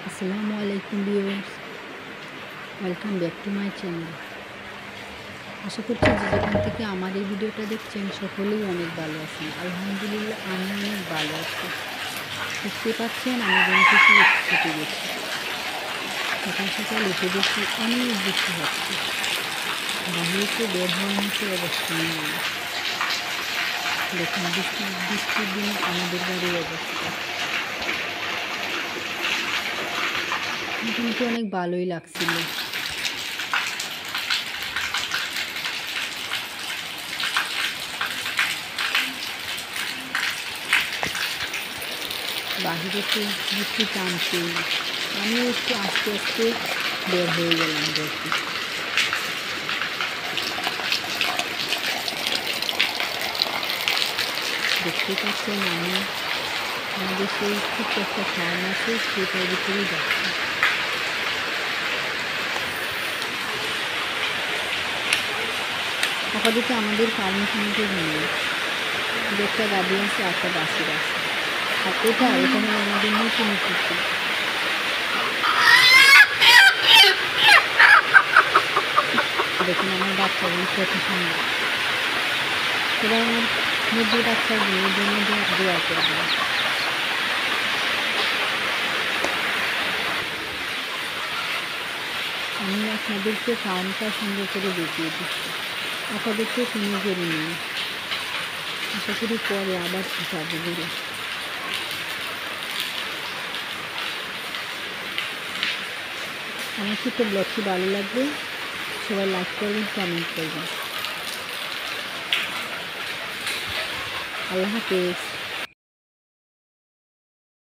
আসসালামু আলাইকুম viewers, welcome back to my channel. আশা করছি যে যেখান থেকে আমার এই ভিডিওটা দেখছেন সকলেই অনেক ভালো আছেন। আলহামদুলিল্লাহ আমি অনেক ভালো আছি। দেখতে পাচ্ছেন আমি রুম থেকে উঠে গেছি। সকাল সকাল উঠে দেখি অনেক বৃষ্টি হচ্ছে। বাহিরে বের হওয়ার মতো অবস্থা নেই। দেখুন বৃষ্টির দিনে আমাদের বাড়ির অবস্থা মোটামুটি অনেক ভালোই লাগছিল। বাহিরে তো বৃষ্টি টানছে, আমিও একটু আস্তে আস্তে বের হয়ে গেলাম দেখি। দেখতে পাচ্ছেন আমি আমাদের সেই ছোট্ট একটা ফার্ম আছে সেটার ভিতরেই যাচ্ছি। আপাতত আমাদের ফার্মে কোনো কেউ নেই, একটা গাড়ি আছে একটা বাসের আছে, আর এটা হলো আমাদের নতুন পুকুর। দেখুন আমার বাচ্চাগুলো কত সুন্দর। সবাই আমার মুরগির বাচ্চাগুলোর জন্য দোয়া করবেন। আমি আপনাদেরকে ফার্মটা সুন্দর করে দেখিয়ে দিচ্ছি। আপাতত কোনো গরু নেই, আশা করি পরে আবার যাবো গরু। আমার ছোট্ট ব্লগটি ভালো লাগবে, সবাই লাইক করবেন, কমেন্ট করবেন। আল্লাহ হাফেজ।